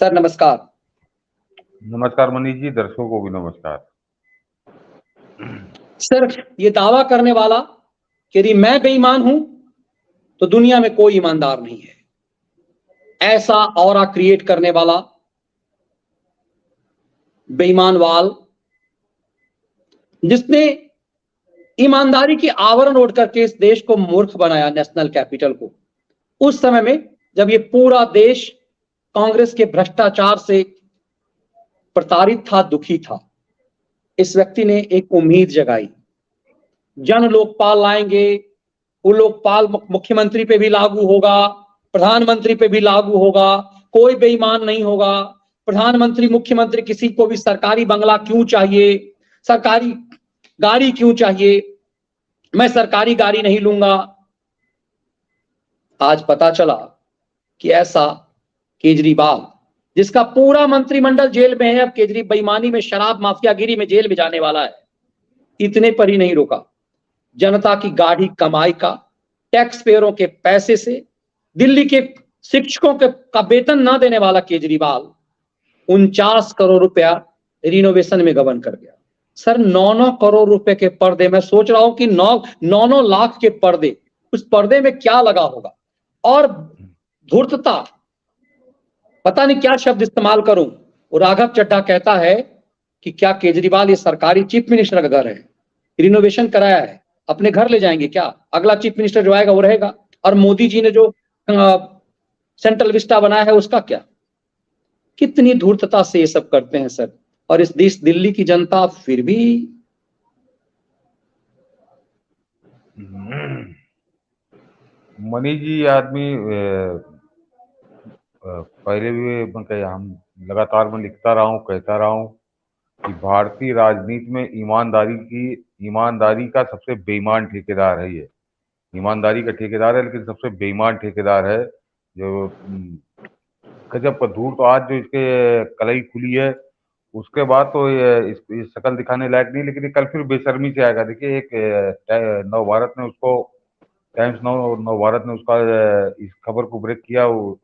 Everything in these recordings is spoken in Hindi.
सर नमस्कार। नमस्कार मनीष जी, दर्शकों को भी नमस्कार। सर ये दावा करने वाला कि यदि मैं बेईमान हूं तो दुनिया में कोई ईमानदार नहीं है, ऐसा ऑरा क्रिएट करने वाला बेईमान वाल, जिसने ईमानदारी की आवरण ओढ़ करके इस देश को मूर्ख बनाया, नेशनल कैपिटल को, उस समय में जब ये पूरा देश कांग्रेस के भ्रष्टाचार से प्रताड़ित था, दुखी था, इस व्यक्ति ने एक उम्मीद जगाई, जन लोकपाल लाएंगे, वो लोकपाल मुख्यमंत्री पे भी लागू होगा, प्रधानमंत्री पे भी लागू होगा, कोई बेईमान नहीं होगा। प्रधानमंत्री मुख्यमंत्री किसी को भी सरकारी बंगला क्यों चाहिए, सरकारी गाड़ी क्यों चाहिए, मैं सरकारी गाड़ी नहीं लूंगा। आज पता चला कि ऐसा केजरीवाल, जिसका पूरा मंत्रिमंडल जेल में है, अब केजरीवाल बेईमानी में, शराब माफियागिरी में जेल में जाने वाला है, इतने पर ही नहीं रुका। जनता की गाढ़ी कमाई का, टैक्स पेयरों के पैसे से दिल्ली के शिक्षकों के का वेतन ना देने वाला केजरीवाल 49 करोड़ रुपया रिनोवेशन में गबन कर गया। सर 9-9 करोड़ रुपए के पर्दे, मैं सोच रहा हूं कि 9-9 लाख के पर्दे, उस पर्दे में क्या लगा होगा। और धूर्तता, पता नहीं क्या शब्द इस्तेमाल करूं। वो राघव चड्ढा कहता है कि क्या केजरीवाल ये सरकारी चीफ मिनिस्टर का घर है, रिनोवेशन कराया है, अपने घर ले जाएंगे क्या, अगला चीफ मिनिस्टर जो आएगा वो रहेगा, और मोदी जी ने जो सेंट्रल विस्टा बनाया है उसका क्या। कितनी धूर्तता से ये सब करते हैं सर, और इस देश दिल्ली की जनता फिर भी। मनीष जी, ये आदमी पहले भी हम लगातार मैं लिखता रहा हूँ, कहता रहा हूँ कि भारतीय राजनीति में ईमानदारी का सबसे बेईमान ठेकेदार है ये। ईमानदारी का ठेकेदार है, लेकिन सबसे बेईमान ठेकेदार है। जो गजब का धूर्त, तो आज जो इसके कलई खुली है, उसके बाद तो ये शक्ल दिखाने लायक नहीं, लेकिन ये कल फिर बेशर्मी से आएगा। देखिए, एक नव भारत ने उसको, टाइम्स नव भारत ने उसका इस खबर को ब्रेक किया, वो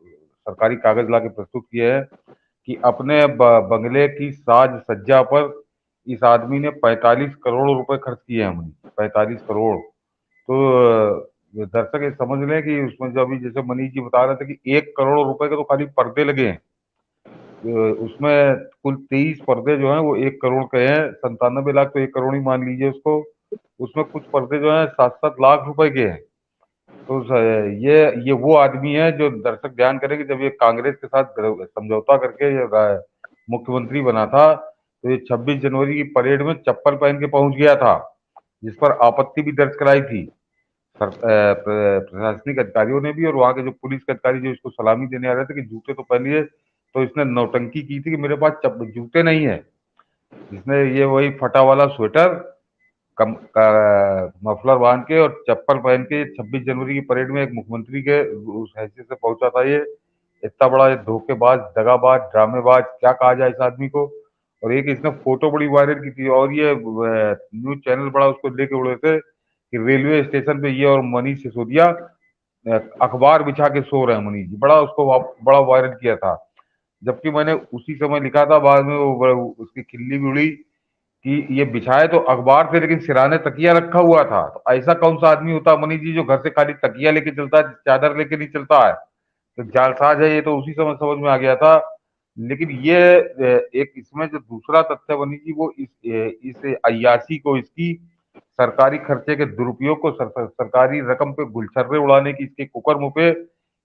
सरकारी कागज ला के प्रस्तुत किए हैं कि अपने बंगले की साज सज्जा पर इस आदमी ने 45 करोड़ रुपए खर्च किए हैं। 45 करोड़। तो दर्शक ये समझ लें कि उसमें जो अभी जैसे मनीष जी बता रहे थे कि 1 करोड़ रुपए के तो खाली पर्दे लगे हैं, उसमें कुल 23 पर्दे जो हैं वो 1 करोड़ के हैं। 97 लाख तो 1 करोड़ ही मान लीजिए उसको। उसमें कुछ पर्दे जो हैं 7-7 लाख रुपए के हैं। तो ये वो आदमी है जो, दर्शक ध्यान करें कि जब ये कांग्रेस के साथ समझौता करके ये मुख्यमंत्री बना था, तो ये 26 जनवरी की परेड में चप्पल पहन के पहुंच गया था, जिस पर आपत्ति भी दर्ज कराई थी प्रशासनिक अधिकारियों ने भी, और वहां के जो पुलिस के अधिकारी जो इसको सलामी देने आ रहे थे कि जूते तो पहनिए, तो इसने नौटंकी की थी कि मेरे पास जूते नहीं है। इसने ये वही फटा वाला स्वेटर, मफलर बांध के और चप्पल पहन के 26 जनवरी की परेड में एक मुख्यमंत्री के उस हैसियत से पहुंचा था। ये इतना बड़ा ये धोखेबाज, दगाबाज, ड्रामेबाज, क्या कहा जाए इस आदमी को। और एक इसने फोटो बड़ी वायरल की थी, और ये न्यूज चैनल बड़ा उसको लेके उड़े थे कि रेलवे स्टेशन पे ये और मनीष सिसोदिया अखबार बिछा के सो रहे हैं। मनीष जी, बड़ा उसको बड़ा वायरल किया था, जबकि मैंने उसी समय लिखा था, बाद में वो उसकी खिल्ली भी उड़ी कि ये बिछाए तो अखबार थे, लेकिन सिराने तकिया रखा हुआ था। तो ऐसा कौन सा आदमी होता है मनीष जी जो घर से खाली तकिया लेके चलता है, चादर लेके नहीं चलता है। तो जालसाज है ये, तो उसी समय समझ में आ गया था। लेकिन ये एक इसमें जो दूसरा तथ्य मनीष जी, वो इस अय्याशी को, इसकी सरकारी खर्चे के दुरुपयोग को, सरकारी रकम पे गुलछर्रे उड़ाने की इसके कुकर्म पे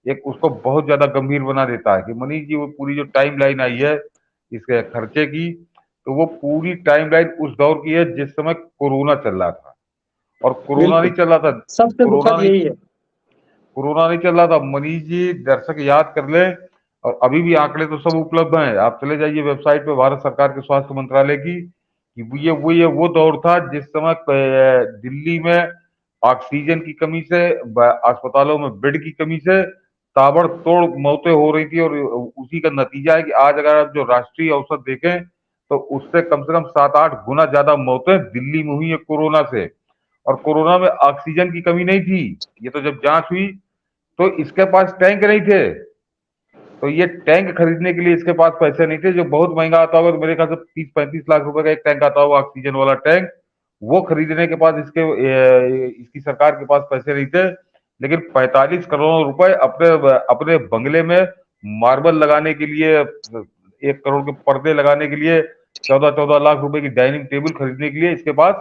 एक उसको बहुत ज्यादा गंभीर बना देता है। कि मनीष जी, वो पूरी जो टाइम लाइन आई है इसके खर्चे की, तो वो पूरी टाइमलाइन उस दौर की है जिस समय कोरोना चल रहा था। और कोरोना नहीं चल रहा था, सबसे दुखद यही है, कोरोना नहीं चल रहा था मनीष जी, दर्शक याद कर ले। और अभी भी आंकड़े तो सब उपलब्ध हैं, आप चले जाइए वेबसाइट पे भारत सरकार के स्वास्थ्य मंत्रालय की, कि वो दौर था जिस समय दिल्ली में ऑक्सीजन की कमी से, अस्पतालों में बेड की कमी से ताबड़तोड़ मौतें हो रही थी। और उसी का नतीजा है कि आज अगर आप जो राष्ट्रीय औसत देखें, तो उससे कम से कम 7-8 गुना ज्यादा मौतें दिल्ली में हुई है कोरोना से। और कोरोना में ऑक्सीजन की कमी नहीं थी, ये तो जब जांच हुई तो इसके पास टैंक नहीं थे। तो ये टैंक खरीदने के लिए इसके पास पैसे नहीं थे, जो बहुत महंगा आता होगा, तो मेरे ख्याल से 30-35 लाख रुपए का एक टैंक आता होगा, ऑक्सीजन वाला टैंक। वो खरीदने के पास इसकी सरकार के पास पैसे नहीं थे। लेकिन 45 करोड़ रुपए अपने अपने बंगले में मार्बल लगाने के लिए, 1 करोड़ के पर्दे लगाने के लिए, 14-14 लाख रुपए की डाइनिंग टेबल खरीदने के लिए इसके पास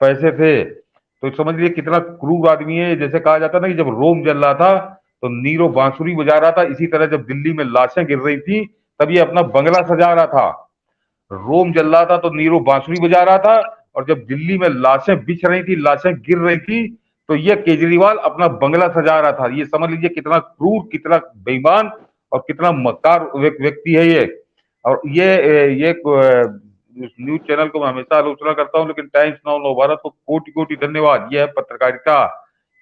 पैसे थे। तो समझ लीजिए कितना क्रूर आदमी है। जैसे कहा जाता ना कि जब रोम जल रहा था तो नीरो बांसुरी बजा रहा था, इसी तरह जब दिल्ली में लाशें गिर रही थी तब ये अपना बंगला सजा रहा था। रोम जल रहा था तो नीरो बांसुरी बजा रहा था, और जब दिल्ली में लाशें बिछ रही थी, लाशें गिर रही थी, तो ये केजरीवाल अपना बंगला सजा रहा था। ये समझ लीजिए कितना क्रूर, कितना बेईमान और कितना मक्कार व्यक्ति है ये। और ये न्यूज चैनल को मैं हमेशा आलोचना करता हूं, लेकिन टाइम्स नाउ नवभारत को कोटि कोटि धन्यवाद। यह है पत्रकारिता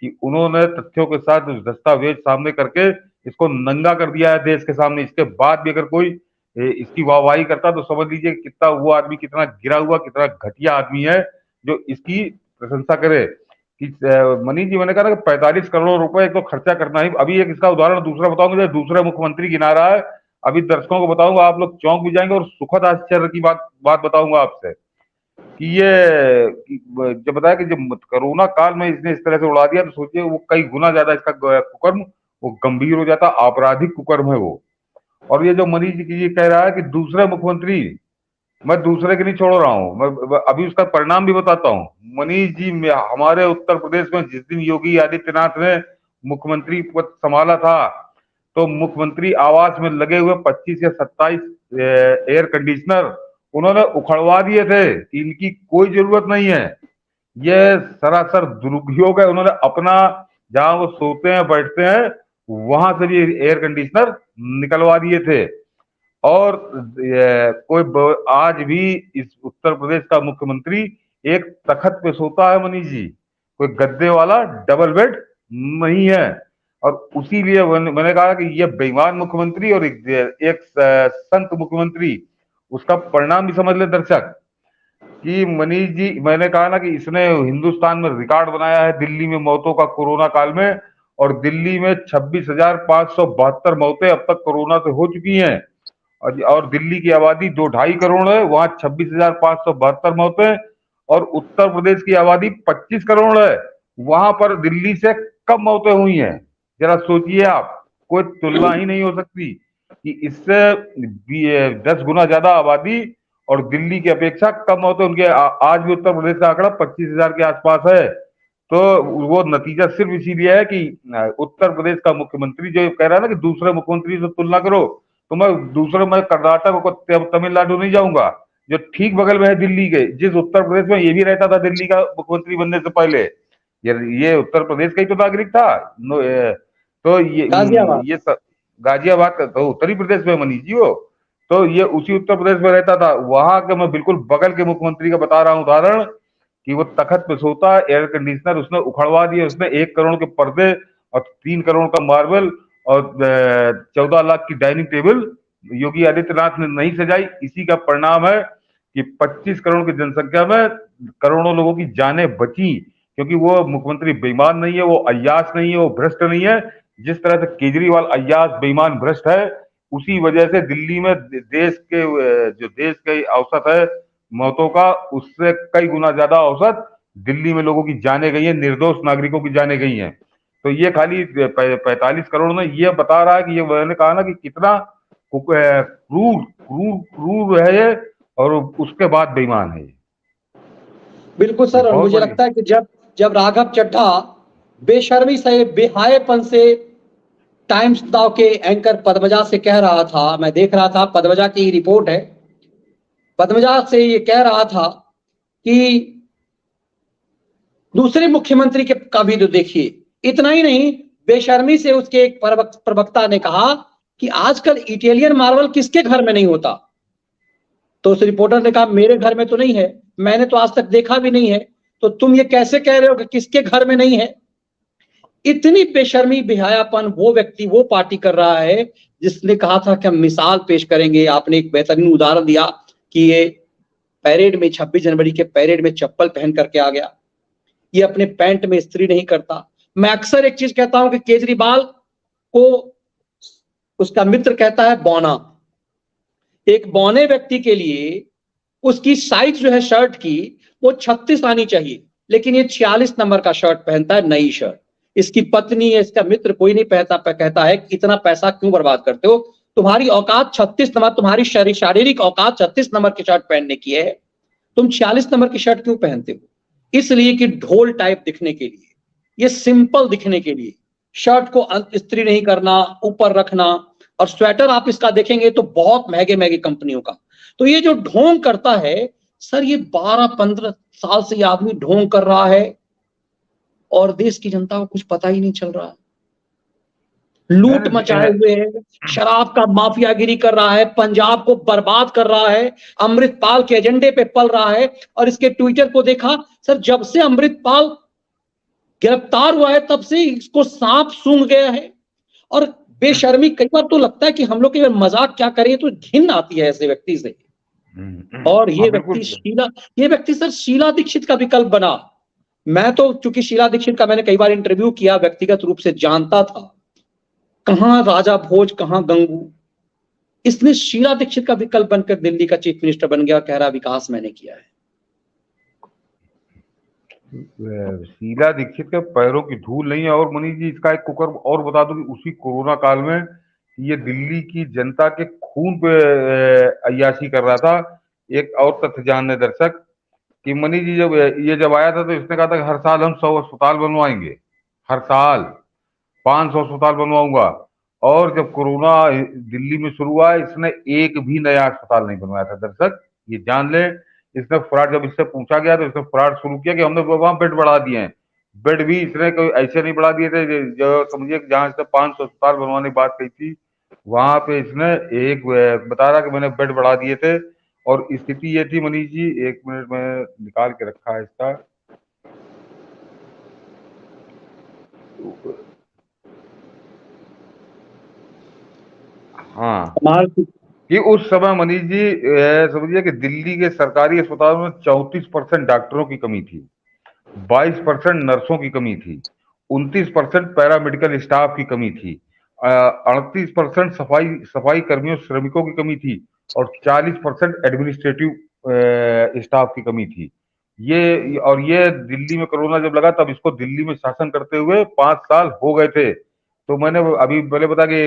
कि उन्होंने तथ्यों के साथ दस्तावेज सामने करके इसको नंगा कर दिया है देश के सामने। इसके बाद भी अगर कोई इसकी वाहवाही करता तो समझ लीजिए कितना वो आदमी कितना गिरा हुआ, कितना घटिया आदमी है जो इसकी प्रशंसा करे। कि मनीष जी, मैंने कहा ना कि 45 करोड़ रुपए एक तो खर्चा करना ही। अभी एक इसका उदाहरण दूसरा बताऊंगा, जो दूसरा मुख्यमंत्री गिना रहा है, अभी दर्शकों को बताऊंगा, आप लोग चौंक भी जाएंगे। और सुखद आश्चर्य की बात बताऊंगा आपसे कि जब बताया कि जब कोरोना काल में इसने इस तरह से उड़ा दिया, तो सोचिए वो कई गुना ज्यादा इसका कुकर्म वो गंभीर हो जाता, आपराधिक कुकर्म है वो। और ये जो मनीष जी कह रहा है कि दूसरे मुख्यमंत्री, मैं दूसरे के नहीं छोड़ रहा हूं, मैं अभी उसका परिणाम भी बताता हूं। मनीष जी, हमारे उत्तर प्रदेश में जिस दिन योगी आदित्यनाथ ने मुख्यमंत्री पद संभाला था, तो मुख्यमंत्री आवास में लगे हुए 25 या 27 एयर कंडीशनर उन्होंने उखड़वा दिए थे कि इनकी कोई जरूरत नहीं है, ये सरासर दुरुपयोग है। उन्होंने अपना जहां वो सोते हैं बैठते हैं वहां से भी एयर कंडीशनर निकलवा दिए थे। और कोई आज भी इस उत्तर प्रदेश का मुख्यमंत्री एक तखत पे सोता है मनीष जी, कोई गद्दे वाला डबल बेड नहीं है। और उसी लिए मैंने कहा कि ये बेईमान मुख्यमंत्री और एक संत मुख्यमंत्री, उसका परिणाम भी समझ ले दर्शक कि मनीष जी, मैंने कहा ना कि इसने हिंदुस्तान में रिकॉर्ड बनाया है दिल्ली में मौतों का कोरोना काल में। और दिल्ली में 26,572 मौतें अब तक कोरोना से हो चुकी हैं। और दिल्ली की आबादी 2-2.5 करोड़ है, वहां 26,572 मौतें। और उत्तर प्रदेश की आबादी 25 करोड़ है, वहां पर दिल्ली से कम मौतें हुई हैं। जरा सोचिए आप, कोई तुलना ही नहीं हो सकती कि इससे 10 गुना ज्यादा आबादी और दिल्ली की अपेक्षा कम मौतें। उनके आज भी उत्तर प्रदेश का आंकड़ा 25,000 के आसपास है। तो वो नतीजा सिर्फ इसीलिए है कि उत्तर प्रदेश का मुख्यमंत्री जो कह रहा है ना कि दूसरे मुख्यमंत्री से तुलना करो, तो मैं कर्नाटक और तमिलनाडु नहीं जाऊंगा, जो ठीक बगल में है दिल्ली के, जिस उत्तर प्रदेश में ये भी रहता था दिल्ली का मुख्यमंत्री बनने से पहले। ये उत्तर प्रदेश का ही तो नागरिक था। तो गाजियाबाद। ये गाजियाबाद का तो उत्तरी प्रदेश में मनीष जी हो। तो ये उसी उत्तर प्रदेश में रहता था। वहां का मैं बिल्कुल बगल के मुख्यमंत्री का बता रहा हूँ उदाहरण कि वो तखत पे सोता, एयर कंडीशनर उसने उखड़वा दिए, उसने 1 करोड़ के पर्दे और 3 करोड़ का मार्बल और 14 लाख की डाइनिंग टेबल योगी आदित्यनाथ ने नहीं सजाई। इसी का परिणाम है कि 25 करोड़ की जनसंख्या में करोड़ों लोगों की जानें बची, क्योंकि वो मुख्यमंत्री बेईमान नहीं है, वो अय्याश नहीं है, वो भ्रष्ट नहीं है। जिस तरह से केजरीवाल अय्याश बेईमान भ्रष्ट है, उसी वजह से दिल्ली में देश के औसत है मौतों का, उससे कई गुना ज्यादा औसत दिल्ली में लोगों की जाने गई है, निर्दोष नागरिकों की जाने गई हैं। तो ये खाली 45 करोड़ में ये बता रहा है कि ये मैंने कहा ना कि कितना क्रूर क्रूर क्रूर है ये, और उसके बाद बेईमान है ये। बिल्कुल सर। और मुझे लगता है कि जब राघव चड्ढा बेशर्मी से, बेहायपन से टाइम्स नाउ के एंकर पद्मजा से कह रहा था, मैं देख रहा था, पद्मजा की रिपोर्ट है, पद्मजा से ये कह रहा था कि दूसरे मुख्यमंत्री के का भी तो देखिए। इतना ही नहीं, बेशर्मी से उसके एक प्रवक्ता ने कहा कि आजकल इटालियन मार्बल किसके घर में नहीं होता। तो उस रिपोर्टर ने कहा मेरे घर में तो नहीं है, मैंने तो आज तक देखा भी नहीं है, तो तुम ये कैसे कह रहे हो कि किसके घर में नहीं है। इतनी बेशर्मी, बेहयापन वो व्यक्ति, वो पार्टी कर रहा है जिसने कहा था कि हम मिसाल पेश करेंगे। आपने एक बेहतरीन उदाहरण दिया कि ये पैरेड में, 26 जनवरी के पैरेड में चप्पल पहन करके आ गया, ये अपने पैंट में इस्त्री नहीं करता। मैं अक्सर एक चीज कहता हूं कि केजरीवाल को उसका मित्र कहता है बौना। एक बौने व्यक्ति के लिए उसकी साइज जो है शर्ट की वो 36 आनी चाहिए, लेकिन ये 46 नंबर का शर्ट पहनता है, नई शर्ट। इसकी पत्नी या इसका मित्र कोई नहीं पहनता, कहता है कि इतना पैसा क्यों बर्बाद करते हो, तुम्हारी औकात 36 नंबर, तुम्हारी शारीरिक औकात 36 नंबर की शर्ट पहनने की है, तुम 46 नंबर की शर्ट क्यों पहनते हो? इसलिए कि ढोल टाइप दिखने के लिए, ये सिंपल दिखने के लिए, शर्ट को इस्त्री नहीं करना, ऊपर रखना। और स्वेटर आप इसका देखेंगे तो बहुत महंगे महंगे कंपनियों का। तो ये जो ढोंग करता है सर, ये 12-15 साल से ये आदमी ढोंग कर रहा है और देश की जनता को कुछ पता ही नहीं चल रहा है। लूट मचाए हुए है, शराब का माफियागिरी कर रहा है, पंजाब को बर्बाद कर रहा है, अमृतपाल के एजेंडे पे पल रहा है। और इसके ट्विटर को देखा सर, जब से अमृतपाल गिरफ्तार हुआ है तब से इसको सांप सूंघ गया है। और बेशर्मी, कई बार तो लगता है कि हम लोग मजाक क्या करें, तो घिन आती है ऐसे व्यक्ति से। और ये व्यक्ति सर शीला दीक्षित का विकल्प बना। मैं तो चूंकि शीला दीक्षित का मैंने कई बार इंटरव्यू किया, व्यक्तिगत रूप से जानता था, कहां राजा भोज कहां गंगू, इसने शीला दीक्षित का विकल्प बनकर दिल्ली का चीफ मिनिस्टर बन गया, कह रहा विकास मैंने किया है। शीला दीक्षित के पैरों की धूल नहीं है। और मनीष जी, इसका एक कुकर और बता दूं कि उसी कोरोना काल में ये दिल्ली की जनता के खून पे अय्याशी कर रहा था। एक और तथ्य जानने दर्शक कि मनीष जी जब आया था तो इसने कहा था कि हर साल हम 100 अस्पताल बनवाएंगे, हर साल 500 अस्पताल बनवाऊंगा। और जब कोरोना दिल्ली में शुरू हुआ, इसने एक भी नया अस्पताल नहीं बनवाया था। दर्शक ये जान ले, इसने फ्रॉड, जब इससे पूछा गया तो इसने फ्रॉड शुरू किया कि हमने वहां बेड बढ़ा दिए हैं। बेड भी इसने कोई ऐसे नहीं बढ़ा दिए थे, जो समझिए जहां इसने 500 अस्पताल बनवाने की बात कही थी, वहां पे इसने एक बता रहा कि मैंने बेड बढ़ा दिए थे। और स्थिति ये थी मनीष जी, 1 मिनट में निकाल के रखा है इसका, हाँ, कि उस समय मनीष जी समझिए कि दिल्ली के सरकारी अस्पतालों में 34% डॉक्टरों की कमी थी, 22% नर्सों की कमी थी, 29% पैरामेडिकल स्टाफ की कमी थी, 38% सफाई कर्मियों श्रमिकों की कमी थी, और 40% एडमिनिस्ट्रेटिव स्टाफ की कमी थी। ये दिल्ली में कोरोना जब लगा तब इसको दिल्ली में शासन करते हुए 5 साल हो गए थे। तो मैंने अभी पहले बता कि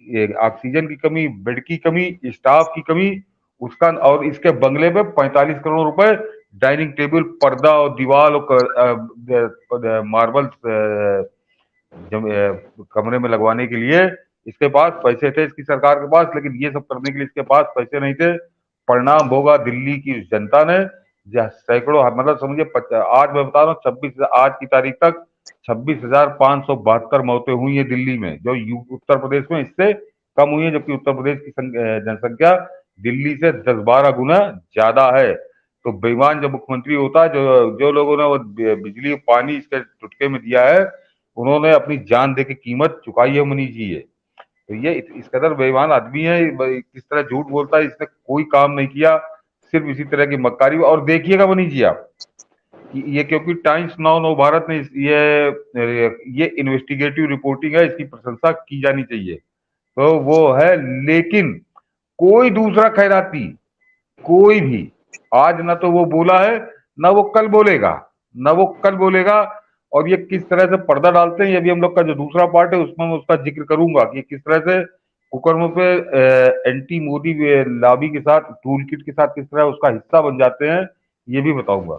ये ऑक्सीजन की कमी, बेड की कमी, स्टाफ की कमी, उसका, और इसके बंगले में 45 करोड़ रुपए डाइनिंग टेबल, पर्दा और दीवार और मार्बल कमरे में लगवाने के लिए इसके पास पैसे थे, इसकी सरकार के पास, लेकिन ये सब करने के लिए इसके पास पैसे नहीं थे। परिणाम भोगा दिल्ली की जनता ने, सैकड़ों, मतलब समझिए आज मैं बता रहा हूँ 26 आज की तारीख तक 26,572 मौतें हुई है दिल्ली में, जो उत्तर प्रदेश में इससे कम हुई है, जबकि उत्तर प्रदेश की जनसंख्या दिल्ली से 10-12 गुना ज्यादा है। तो बेईमान जब मुख्यमंत्री होता है, जो लोगों ने वो बिजली पानी इसके चुटके में दिया है, उन्होंने अपनी जान दे के कीमत चुकाई है मनीष जी। ये तो ये इस कदर बेईमान आदमी है, किस तरह झूठ बोलता है, इसने कोई काम नहीं किया, सिर्फ इसी तरह की मक्कारी। और देखिएगा मनीष जी आप, ये क्योंकि टाइम्स नाउ नव भारत ने ये इन्वेस्टिगेटिव रिपोर्टिंग है, इसकी प्रशंसा की जानी चाहिए, तो वो है। लेकिन कोई दूसरा खैराती, कोई भी आज ना तो वो बोला है, ना वो कल बोलेगा, और ये किस तरह से पर्दा डालते हैं, ये भी हम लोग का जो दूसरा पार्ट है उसमें मैं उसका जिक्र करूंगा कि किस तरह से कुकर्म पे एंटी मोदी लॉबी के साथ, टूल किट के साथ किस तरह उसका हिस्सा बन जाते हैं, ये भी बताऊंगा।